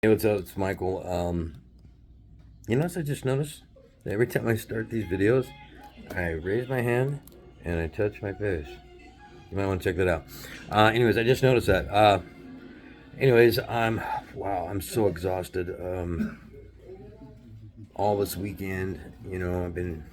Hey, what's up? It's Michael. I just noticed that every time I start these videos, I raise my hand and I touch my face. You might want to check that out. I just noticed that. I'm so exhausted. All this weekend, I've been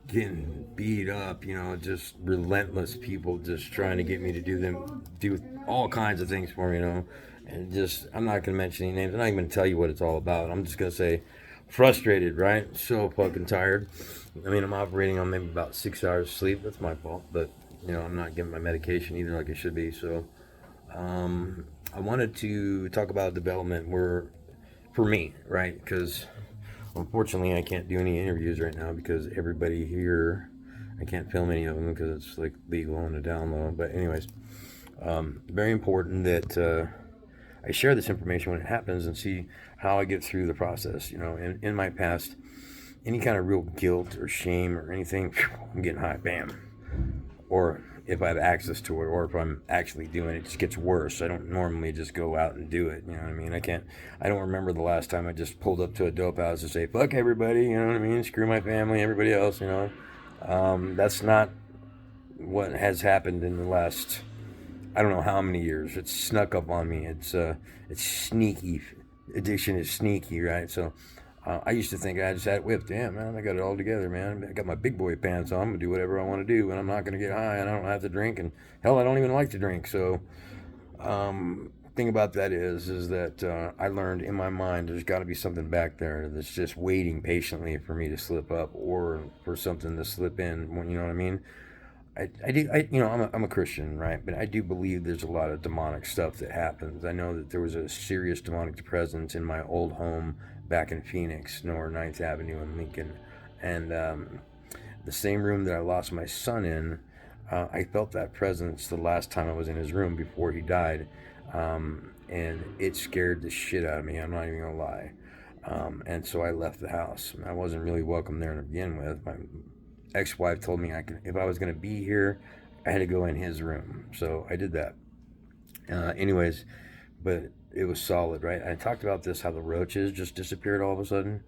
getting beat up. Just relentless people just trying to get me to do all kinds of things for me. And just I'm not gonna mention any names. I'm not even gonna tell you what it's all about. I'm just gonna say frustrated, right? So fucking tired. I mean, I'm operating on maybe about 6 hours sleep. That's my fault, but I'm not getting my medication either like I should be. So I wanted to talk about development where for me, right? Because unfortunately, I can't do any interviews right now because everybody here, I can't film any of them because it's like legal on the down low. But anyways, very important that I share this information when it happens and see how I get through the process. In my past, any kind of real guilt or shame or anything, I'm getting high, bam. Or if I have access to it, or if I'm actually doing it, it just gets worse. I don't normally just go out and do it. You know what I mean? I don't remember the last time I just pulled up to a dope house and say, fuck everybody, you know what I mean? Screw my family, everybody else. That's not what has happened in the last, I don't know how many years. It's snuck up on me. It's sneaky. Addiction is sneaky, right? So I used to think I just had it whipped. Damn, man, I got it all together, man. I got my big boy pants on. I'm gonna do whatever I want to do, and I'm not gonna get high, and I don't have to drink, and hell, I don't even like to drink. So, thing about that is that I learned in my mind there's got to be something back there that's just waiting patiently for me to slip up or for something to slip in. You know what I mean? I'm a Christian, right? But I do believe there's a lot of demonic stuff that happens. I know that there was a serious demonic presence in my old home back in Phoenix, North Ninth Avenue in Lincoln. And the same room that I lost my son in, I felt that presence the last time I was in his room before he died. And it scared the shit out of me. I'm not even going to lie. And so I left the house. I wasn't really welcome there to begin with. My ex-wife told me if I was going to be here, I had to go in his room. So I did that. Anyways, but it was solid, right? I talked about this, how the roaches just disappeared all of a sudden.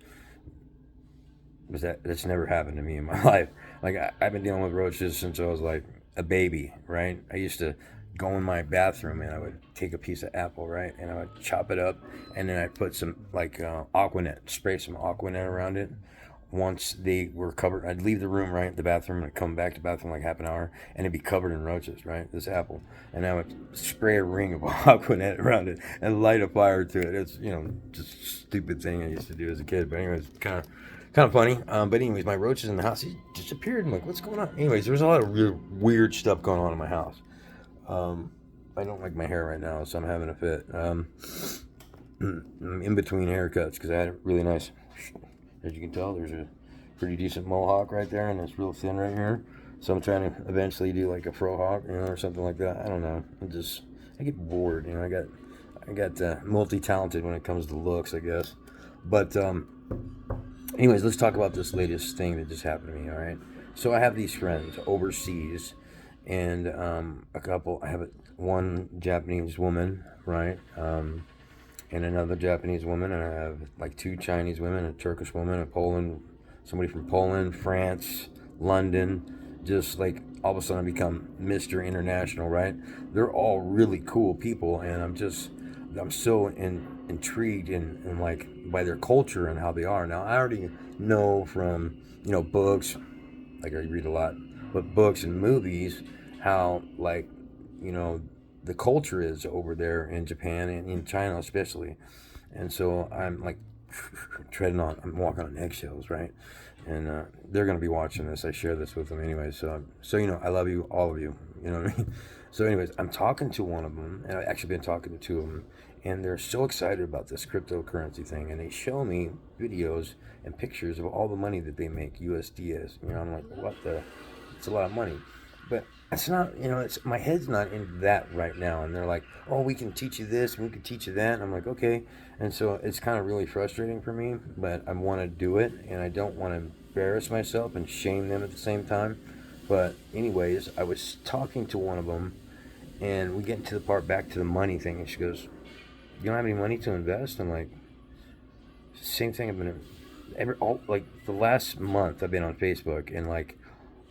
That's never happened to me in my life. Like I've been dealing with roaches since I was like a baby, right? I used to go in my bathroom and I would take a piece of apple, right, and I would chop it up, and then I'd put some like Aquanet, spray some Aquanet around it. Once they were covered, I'd leave the room, right, the bathroom, and I'd come back to the bathroom like half an hour, and it'd be covered in roaches, right, this apple, and I would spray a ring of Aquanet around it and light a fire to it. It's just a stupid thing I used to do as a kid, but anyways, kind of funny. But anyways, my roaches in the house, he disappeared. I'm like, what's going on? Anyways, there's a lot of real weird stuff going on in my house. Um, I don't like my hair right now, so I'm having a fit. I'm in between haircuts because I had it really nice. As you can tell, there's a pretty decent mohawk right there, and it's real thin right here. So I'm trying to eventually do like a fro hawk, or something like that. I don't know. I get bored. I got multi-talented when it comes to looks, I guess. But anyways, let's talk about this latest thing that just happened to me. All right. So I have these friends overseas, and a couple. I have one Japanese woman, right, and another Japanese woman, and I have like two Chinese women, a Turkish woman, a Poland, somebody from Poland, France, London. Just like all of a sudden I become Mr. International, right? They're all really cool people, and I'm so intrigued in like by their culture and how they are. Now I already know from books, like I read a lot, but books and movies, how like you know the culture is over there in Japan and in China especially, and so I'm like I'm walking on eggshells, right? And they're gonna be watching this. I share this with them anyway, so I love you, all of you. You know what I mean? So, anyways, I'm talking to one of them, and I've actually been talking to two of them, and they're so excited about this cryptocurrency thing, and they show me videos and pictures of all the money that they make USDS. I'm like, what the? It's a lot of money, but it's not. It's my head's not in that right now. And they're like, oh, we can teach you this, we can teach you that. And I'm like, okay. And so it's kind of really frustrating for me, but I want to do it, and I don't want to embarrass myself and shame them at the same time. But anyways, I was talking to one of them, and we get into the part back to the money thing, and she goes, you don't have any money to invest? I'm like, same thing. I've been like the last month I've been on Facebook, and like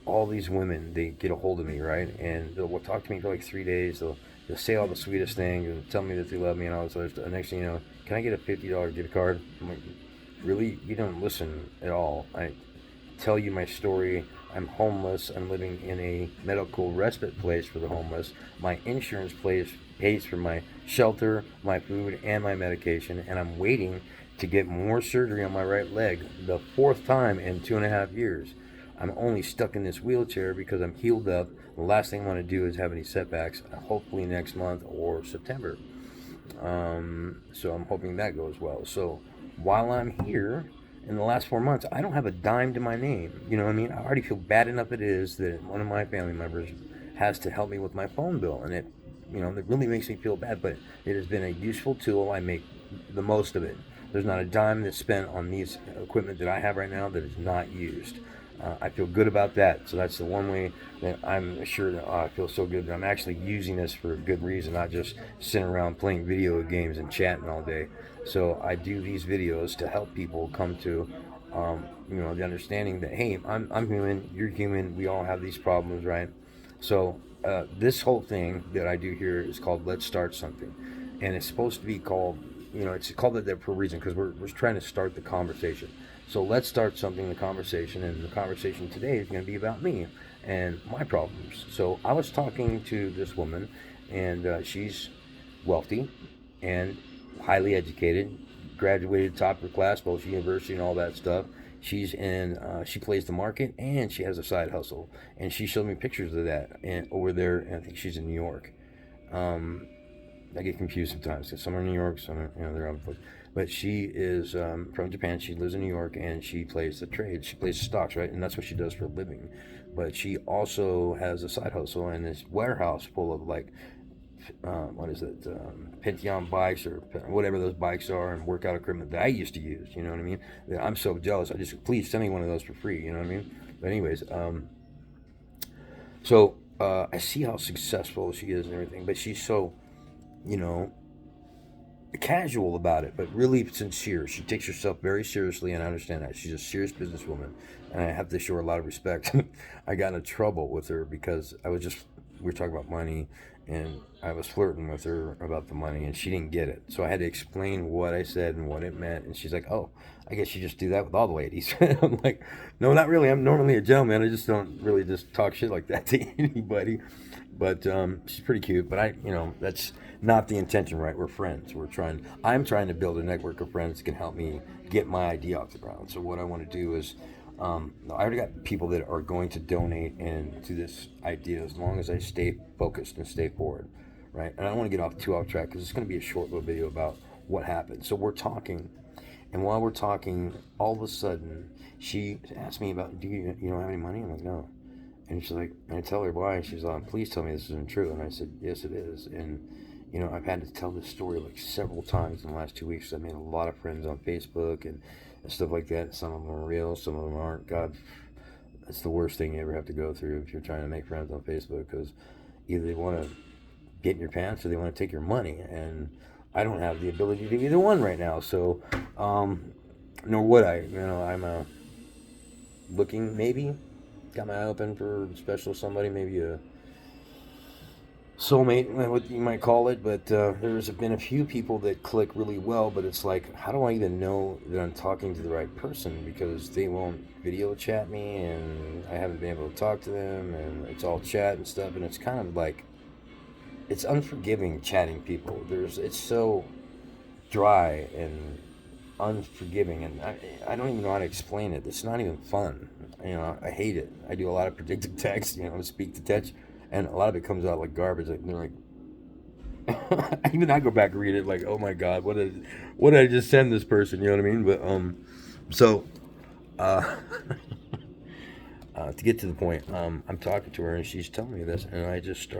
all these women, they get a hold of me, right? And they'll talk to me for like 3 days. They'll say all the sweetest things and tell me that they love me and all this other stuff. Next thing you know, can I get a $50 gift card? I'm like, really? You don't listen at all. I tell you my story. I'm homeless. I'm living in a medical respite place for the homeless. My insurance pays for my shelter, my food, and my medication, and I'm waiting to get more surgery on my right leg, the fourth time in 2.5 years. I'm only stuck in this wheelchair because I'm healed up. The last thing I want to do is have any setbacks, hopefully next month or September. So I'm hoping that goes well. So while I'm here, in the last 4 months, I don't have a dime to my name. You know what I mean? I already feel bad enough it is that one of my family members has to help me with my phone bill. And it really makes me feel bad, but it has been a useful tool. I make the most of it. There's not a dime that's spent on these equipment that I have right now that is not used. I feel good about that. So that's the one way that I'm sure that I feel so good that I'm actually using this for a good reason, not just sitting around playing video games and chatting all day. So I do these videos to help people come to, the understanding that, hey, I'm human, you're human, we all have these problems, right? So this whole thing that I do here is called Let's Start Something. And it's supposed to be called, it's called it there for a reason, because we're trying to start the conversation. So let's start something, the conversation, and the conversation today is going to be about me and my problems. So I was talking to this woman, and she's wealthy and highly educated, graduated top of her class, both university and all that stuff. She plays the market, and she has a side hustle, and she showed me pictures of that and over there. And I think she's in New York. I get confused sometimes because some are in New York, some are, they're other places. But she is from Japan. She lives in New York, and she plays the trade. She plays stocks, right? And that's what she does for a living. But she also has a side hustle and this warehouse full of like, Pentium bikes or whatever those bikes are, and workout equipment that I used to use. You know what I mean? I'm so jealous. Please send me one of those for free. You know what I mean? But anyways, so I see how successful she is and everything, but she's so, casual about it, but really sincere. She takes herself very seriously, and I understand that. She's a serious businesswoman, and I have to show her a lot of respect. I got into trouble with her because we were talking about money, and I was flirting with her about the money, and she didn't get it. So I had to explain what I said and what it meant, and she's like, oh, I guess you just do that with all the ladies. I'm like, no, not really. I'm normally a gentleman. I just don't really just talk shit like that to anybody. But she's pretty cute. But that's not the intention, right? We're friends. I'm trying to build a network of friends that can help me get my idea off the ground. So what I want to do is, I already got people that are going to donate into this idea as long as I stay focused and stay forward, right? And I don't want to get too off track because it's going to be a short little video about what happened. So we're talking, and while we're talking, all of a sudden she asked me about, do you have any money? I'm like, no. And she's like, and I tell her why. She's like, please tell me this isn't true. And I said, yes, it is. And I've had to tell this story like several times in the last 2 weeks. I made a lot of friends on Facebook and stuff like that. Some of them are real, some of them aren't. God, that's the worst thing you ever have to go through if you're trying to make friends on Facebook, because either they want to get in your pants or they want to take your money. And I don't have the ability to do either one right now. So, nor would I. I'm looking, maybe. Got my eye open for a special somebody, maybe a soulmate, what you might call it. But there's been a few people that click really well, but it's like, how do I even know that I'm talking to the right person? Because they won't video chat me, and I haven't been able to talk to them, and it's all chat and stuff, and it's kind of like, it's unforgiving chatting people. It's so dry and unforgiving, and I don't even know how to explain it. It's not even fun. I hate it. I do a lot of predictive text, speak to text, and a lot of it comes out like garbage. Like, they're like, even I go back and read it like, oh my God, what did I just send this person? You know what I mean? But so to get to the point, I'm talking to her and she's telling me this, and I just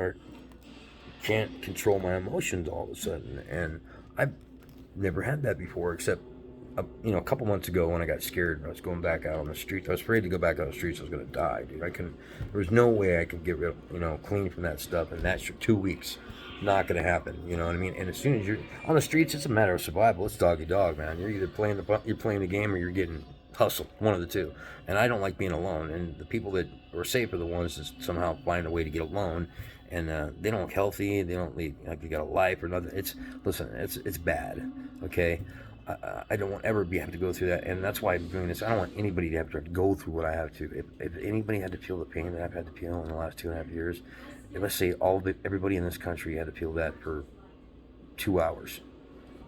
can't control my emotions all of a sudden, and I've never had that before, except a couple months ago when I got scared, I was going back out on the street. I was afraid to go back out on the streets. I was going to die, dude. There was no way I could get rid of, clean from that stuff. And that's for 2 weeks. Not going to happen. You know what I mean? And as soon as you're on the streets, it's a matter of survival. It's dog eat dog, man. You're either playing the game or you're getting hustled. One of the two. And I don't like being alone. And the people that are safe are the ones that somehow find a way to get alone. And they don't look healthy. They don't lead like you got a life or nothing. It's bad. Okay. I don't want ever have to go through that, and that's why I'm doing this. I don't want anybody to have to go through what I have to. If anybody had to feel the pain that I've had to feel in the last 2.5 years, let's say everybody in this country had to feel that for 2 hours,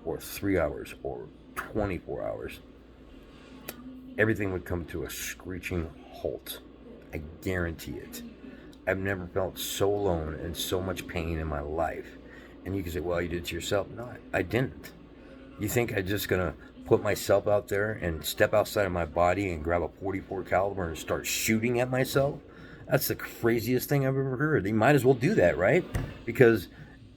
or 3 hours, or 24 hours, everything would come to a screeching halt. I guarantee it. I've never felt so alone and so much pain in my life. And you can say, well, you did it to yourself. No, I didn't. You think I'm just gonna put myself out there and step outside of my body and grab a .44 caliber and start shooting at myself? That's the craziest thing I've ever heard. You might as well do that, right? Because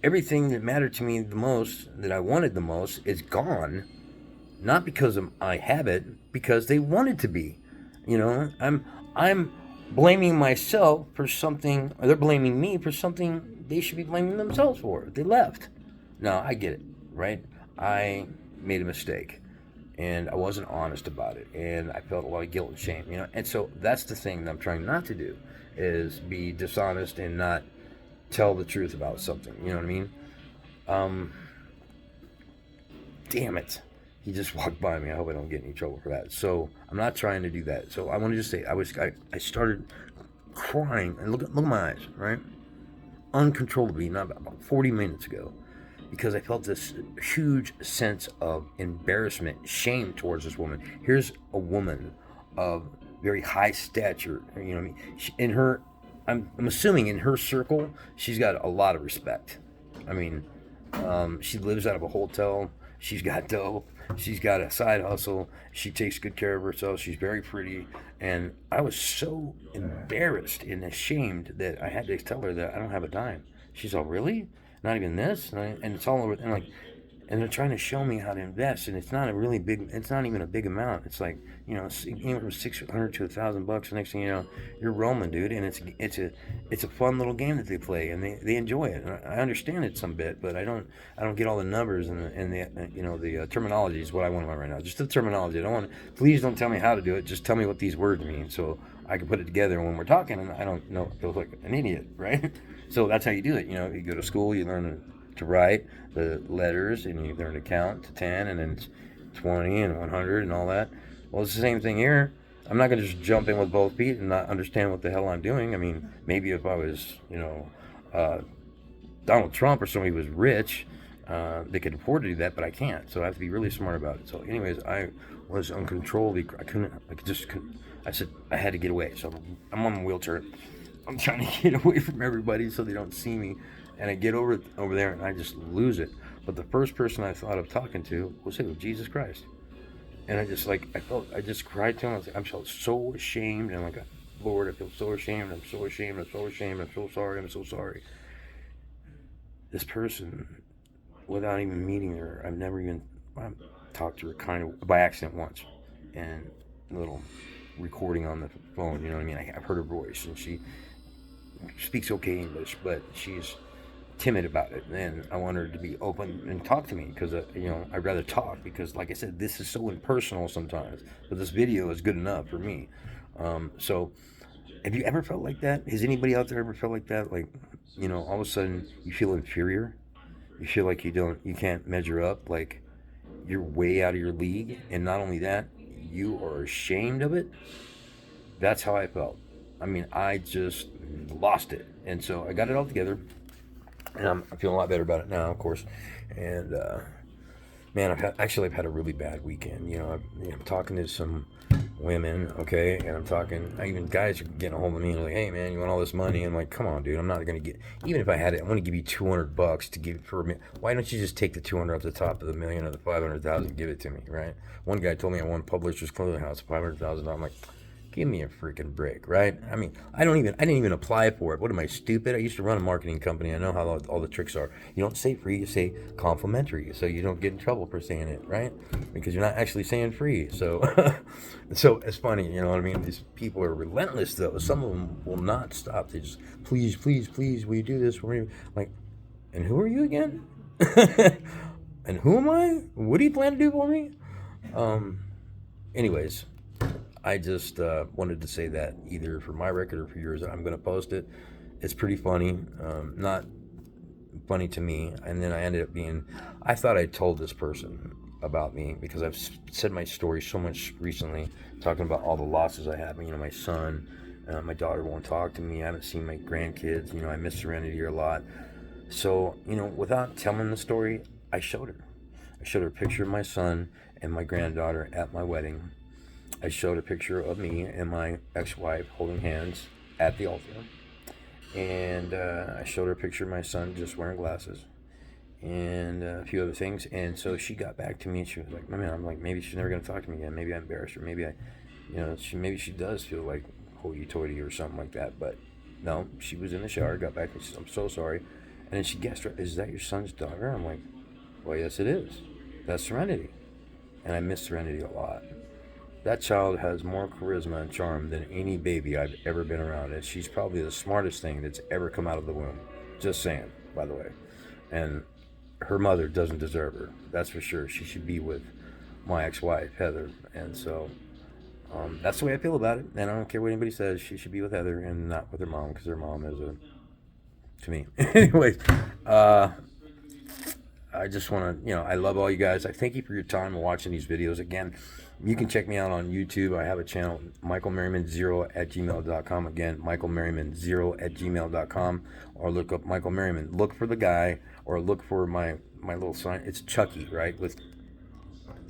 everything that mattered to me the most, that I wanted the most, is gone. Not because I have it, because they wanted to be. I'm blaming myself for something, or they're blaming me for something they should be blaming themselves for. They left. No, I get it, right? I made a mistake, and I wasn't honest about it, and I felt a lot of guilt and shame, and so that's the thing that I'm trying not to do, is be dishonest and not tell the truth about something, you know what I mean? Damn it. He just walked by me. I hope I don't get in any trouble for that. So I'm not trying to do that. So I want to just say, I started crying, and look at my eyes, right? Uncontrollably, not about 40 minutes ago. Because I felt this huge sense of embarrassment, shame towards this woman. Here's a woman of very high stature. You know what I mean? I'm assuming in her circle, she's got a lot of respect. I mean, she lives out of a hotel. She's got dope. She's got a side hustle. She takes good care of herself. She's very pretty. And I was so embarrassed and ashamed that I had to tell her that I don't have a dime. She's all, really? Not even this, and it's all over, and they're trying to show me how to invest, and it's not even a big amount. It's like, it's anywhere from $600 to $1,000. The next thing you know, you're rolling, dude, and it's a fun little game that they play, and they enjoy it. And I understand it some bit, but I don't get all the numbers and the terminology is what I want to learn right now. Just the terminology. Please don't tell me how to do it. Just tell me what these words mean, so I can put it together when we're talking, and I don't know. I feel like an idiot, right? So that's how you do it. You go to school, you learn to write the letters, and you learn to count to 10, and then 20 and 100 and all that. Well, it's the same thing here. I'm not going to just jump in with both feet and not understand what the hell I'm doing. I mean, maybe if I was, Donald Trump or somebody who was rich, they could afford to do that, but I can't. So I have to be really smart about it. So anyways, I was uncontrollably, I said I had to get away. So I'm on my wheelchair. I'm trying to get away from everybody so they don't see me. And I get over there and I just lose it. But the first person I thought of talking to was Jesus Christ. And I just cried to him. I felt so ashamed. And Lord, I feel so ashamed. I'm so ashamed. I'm so ashamed. I'm so sorry. I'm so sorry. This person, without even meeting her, I've never even talked to her kind of by accident once. And a little recording on the phone, you know what I mean? I've heard her voice, and she speaks okay English, but she's timid about it, and I want her to be open and talk to me, because I'd rather talk, because like I said, this is so impersonal sometimes, but this video is good enough for me. So have you ever felt like that? Has anybody out there ever felt like that? Like, all of a sudden you feel inferior, you feel like you can't measure up, like you're way out of your league, and not only that, you are ashamed of it. That's how I felt. I mean, I just lost it. And so I got it all together, and I'm feeling a lot better about it now, of course. And man, I've had a really bad weekend. I'm talking to some women, okay, and even guys are getting a hold of me and like, hey man, you want all this money? I'm like, come on, dude, I'm not gonna get. Even if I had it, I'm gonna give you $200 to give for a million. Why don't you just take the 200 off the top of the million or the 500,000 and give it to me, right? One guy told me I won Publishers Clothing House $500,000. I'm like, Give me a freaking break, right? I mean, I didn't even apply for it. What am I, stupid? I used to run a marketing company. I know how all the tricks are. You don't say free, you say complimentary, so you don't get in trouble for saying it, right? Because you're not actually saying free. So, so it's funny, you know what I mean? These people are relentless, though. Some of them will not stop. They just, please, please, please, will you do this for me? Like, and who are you again? And who am I? What do you plan to do for me? Anyways, I just wanted to say that either for my record or for yours. I'm going to post it. It's pretty funny. Not funny to me. And then I ended up being, I thought I told this person about me because I've said my story so much recently, talking about all the losses I have. You know, my son, my daughter won't talk to me. I haven't seen my grandkids. You know, I miss Serenity a lot. So, you know, without telling the story, I showed her. I showed her a picture of my son and my granddaughter at my wedding. I showed a picture of me and my ex-wife holding hands at the altar. And I showed her a picture of my son just wearing glasses and a few other things. And so she got back to me and she was like, man, I'm like, maybe she's never going to talk to me again. Maybe I embarrassed her. Maybe maybe she does feel like hoity-toity or something like that. But no, she was in the shower, got back and she said, I'm so sorry. And then she guessed, is that your son's daughter? I'm like, well, yes, it is. That's Serenity. And I miss Serenity a lot. That child has more charisma and charm than any baby I've ever been around. And she's probably the smartest thing that's ever come out of the womb. Just saying, by the way. And her mother doesn't deserve her. That's for sure. She should be with my ex-wife, Heather. And so that's the way I feel about it. And I don't care what anybody says. She should be with Heather and not with her mom, because her mom is to me. Anyways, I just want to, I love all you guys. I thank you for your time watching these videos. Again, you can check me out on YouTube. I have a channel, michaelmerriman0@gmail.com. Again, michaelmerriman0@gmail.com. Or look up Michael Merriman. Look for the guy, or look for my little sign. It's Chucky, right, with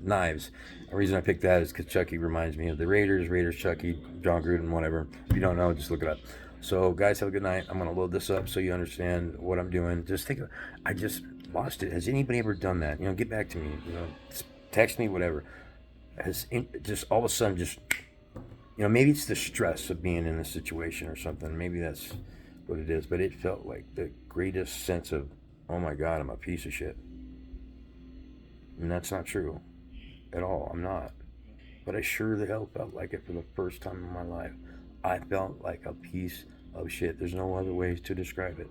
knives. The reason I picked that is because Chucky reminds me of the Raiders, Chucky, John Gruden, whatever. If you don't know, just look it up. So, guys, have a good night. I'm going to load this up so you understand what I'm doing. I just lost it. Has anybody ever done that? Get back to me. Text me, whatever. Just all of a sudden, maybe it's the stress of being in this situation or something. Maybe that's what it is. But it felt like the greatest sense of, oh my God, I'm a piece of shit. And that's not true at all. I'm not. But I sure the hell felt like it for the first time in my life. I felt like a piece of shit. There's no other ways to describe it.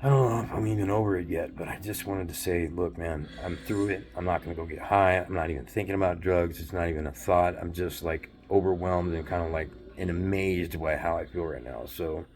I don't know if I'm even over it yet, but I just wanted to say, look, man, I'm through it. I'm not going to go get high. I'm not even thinking about drugs. It's not even a thought. I'm just like overwhelmed and kind of like amazed by how I feel right now. So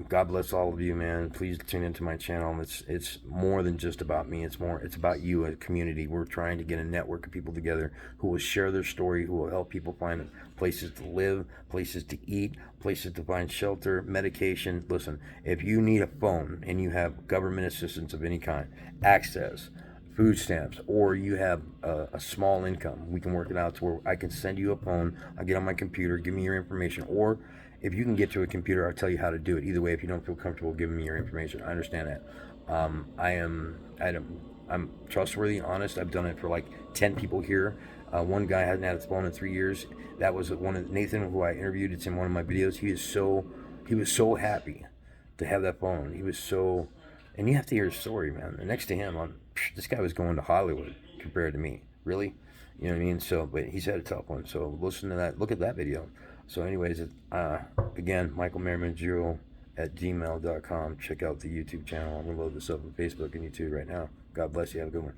God bless all of you, man. Please tune into my channel. It's more than just about me. It's about you, a community. We're trying to get a network of people together who will share their story, who will help people find places to live, places to eat, places to find shelter, medication. Listen, if you need a phone and you have government assistance of any kind, access, food stamps, or you have a small income, we can work it out to where I can send you a phone. I'll get on my computer, give me your information, or if you can get to a computer, I'll tell you how to do it. Either way, if you don't feel comfortable giving me your information, I understand that. I'm trustworthy and honest. I've done it for like 10 people here. One guy hasn't had his phone in 3 years. That was Nathan, who I interviewed. It's in one of my videos. He was so happy to have that phone. And you have to hear his story, man. And next to him, this guy was going to Hollywood compared to me. Really? You know what I mean? So, but he's had a tough one. So listen to that. Look at that video. So anyways, again, michaelmerriman0@gmail.com. Check out the YouTube channel. I'm going to load this up on Facebook and YouTube right now. God bless you. Have a good one.